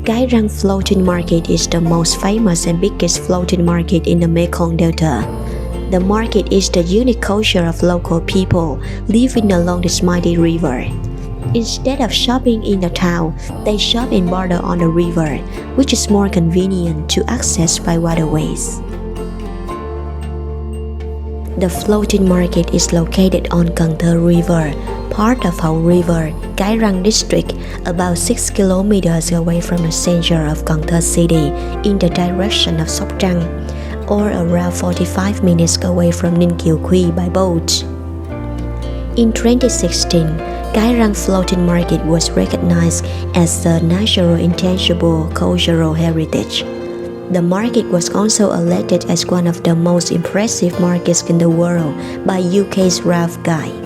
Cai Rang Floating Market is the most famous and biggest floating market in the Mekong Delta. The market is the unique culture of local people living along this mighty river. Instead of shopping in the town, they shop and barter on the river, which is more convenient to access by waterways. The floating market is located on Can Tho River, part of Hau River, Cai Rang District, about 6 kilometers away from the center of Can Tho City in the direction of Soc Trang, or around 45 minutes away from Ninh Kieu Quay by boat. In 2016, Cai Rang Floating Market was recognized as a National Intangible Cultural Heritage. The market was also elected as one of the most impressive markets in the world by UK's Ralph Guide.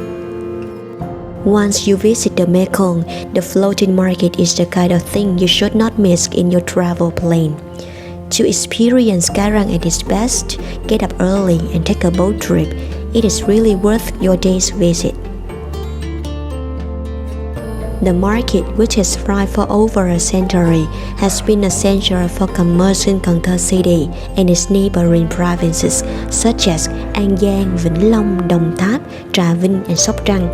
Once you visit the Mekong, the floating market is the kind of thing you should not miss in your travel plan. To experience Cai Rang at its best, get up early and take a boat trip. It is really worth your day's visit. The market, which has thrived for over a century, has been a center for commerce in Can Tho City and its neighboring provinces such as An Giang, Vĩnh Long, Đồng Tháp, Trà Vinh, and Soc Trang.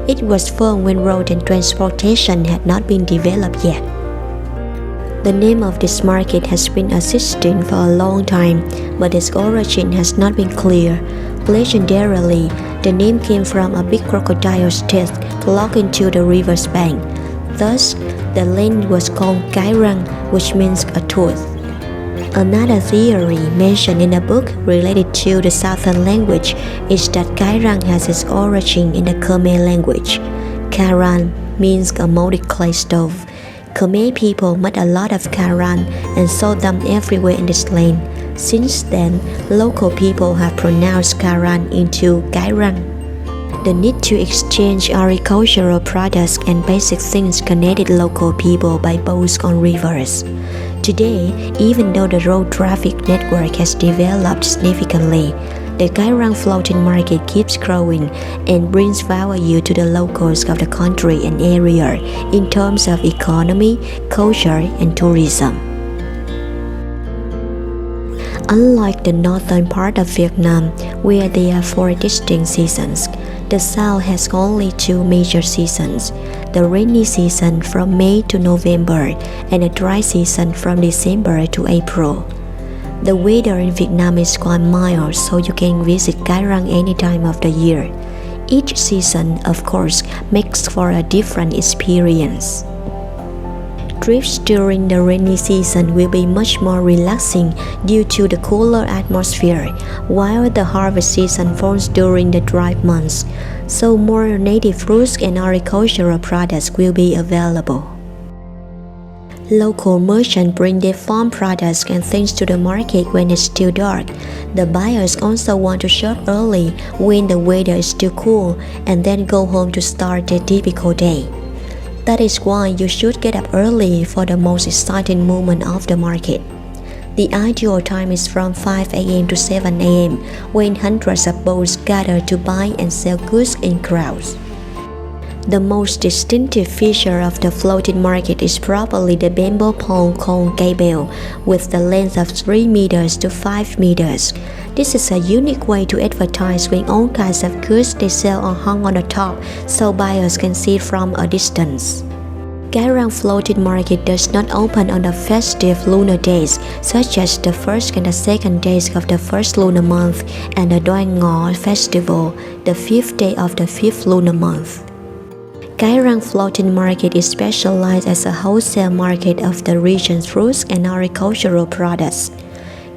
It was formed when road and transportation had not been developed yet. The name of this market has been existing for a long time, but its origin has not been clear. Legendarily, the name came from a big crocodile's teeth locked into the river's bank. Thus, the land was called Cai Rang, which means a tooth. Another theory mentioned in a book related to the southern language is that Cai Rang has its origin in the Khmer language. Cai Rang means a molded clay stove. Khmer people made a lot of Cai Rang and sold them everywhere in this land. Since then, local people have pronounced Cai Rang into Cai Rang. The need to exchange agricultural products and basic things connected local people by boats on rivers. Today, even though the road traffic network has developed significantly, the Cai Rang Floating Market keeps growing and brings value to the locals of the country and area in terms of economy, culture, and tourism. Unlike the northern part of Vietnam, where there are 4 distinct seasons, the south has only 2 major seasons, the rainy season from May to November and the dry season from December to April. The weather in Vietnam is quite mild, so you can visit Cai Rang any time of the year. Each season, of course, makes for a different experience. Trips during the rainy season will be much more relaxing due to the cooler atmosphere, while the harvest season falls during the dry months, so more native fruits and agricultural products will be available. Local merchants bring their farm products and things to the market when it's still dark. The buyers also want to shop early when the weather is still cool and then go home to start their typical day. That is why you should get up early for the most exciting moment of the market. The ideal time is from 5 a.m. to 7 a.m. when hundreds of boats gather to buy and sell goods in crowds. The most distinctive feature of the floating market is probably the bamboo pole called Cai Bell, with the length of 3 meters to 5 meters. This is a unique way to advertise when all kinds of goods they sell are hung on the top so buyers can see it from a distance. Cai Rang Floating Market does not open on the festive lunar days, such as the first and the second days of the first lunar month and the Đoan Ngọ festival, the 5th day of the 5th lunar month. Cai Rang Floating Market is specialized as a wholesale market of the region's fruits and agricultural products.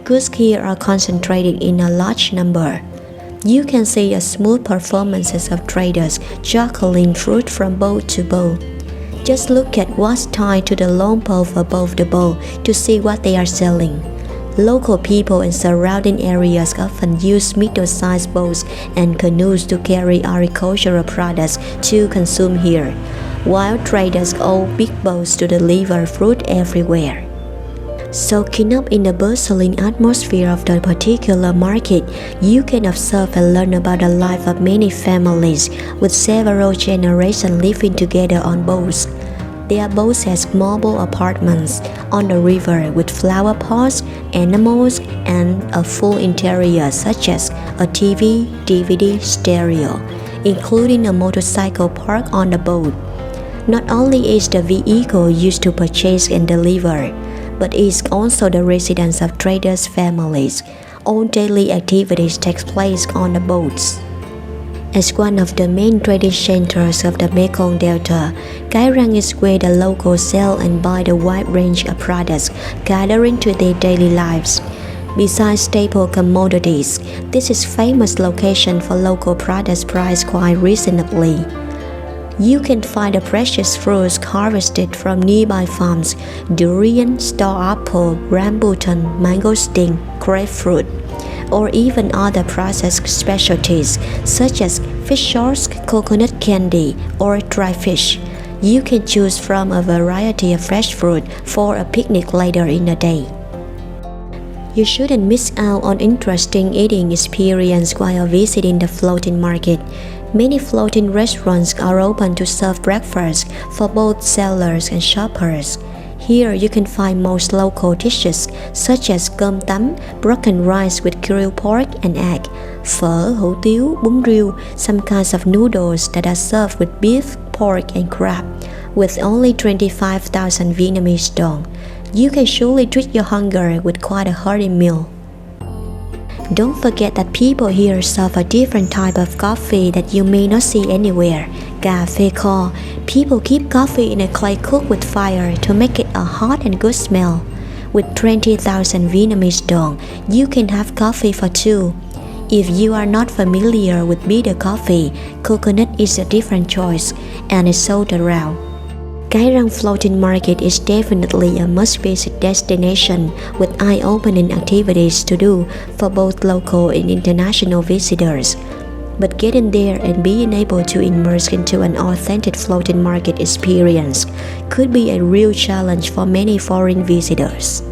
Goods here are concentrated in a large number. You can see a smooth performances of traders juggling fruit from boat to boat. Just look at what's tied to the long pole above the boat to see what they are selling. Local people in surrounding areas often use middle-sized boats and canoes to carry agricultural products to consume here, while traders own big boats to deliver fruit everywhere. Soaking up in the bustling atmosphere of the particular market, you can observe and learn about the life of many families with several generations living together on boats. They are both as mobile apartments on the river with flower pots, animals, and a full interior such as a TV, DVD, stereo, including a motorcycle park on the boat. Not only is the vehicle used to purchase and deliver, but is also the residence of traders' families. All daily activities take place on the boats. As one of the main trading centers of the Mekong Delta, Cai Rang is where the locals sell and buy the wide range of products gathering to their daily lives. Besides staple commodities, this is famous location for local products priced quite reasonably. You can find the precious fruits harvested from nearby farms: durian, star apple, rambutan, mangosteen, grapefruit, or even other processed specialties such as fish sauce, coconut candy, or dry fish. You can choose from a variety of fresh fruit for a picnic later in the day. You shouldn't miss out on interesting eating experience while visiting the floating market. Many floating restaurants are open to serve breakfast for both sellers and shoppers. Here you can find most local dishes such as cơm tấm, broken rice with grilled pork and egg, phở, hủ tiếu, bún riêu, some kinds of noodles that are served with beef, pork and crab, with only 25,000 Vietnamese dong. You can surely treat your hunger with quite a hearty meal. Don't forget that people here serve a different type of coffee that you may not see anywhere. Cà phê kho. People keep coffee in a clay cooked with fire to make it a hot and good smell. With 20,000 Vietnamese dong, you can have coffee for two. If you are not familiar with bitter coffee, coconut is a different choice and is sold around. Cai Rang Floating Market is definitely a must-visit destination with eye-opening activities to do for both local and international visitors. But getting there and being able to immerse into an authentic floating market experience could be a real challenge for many foreign visitors.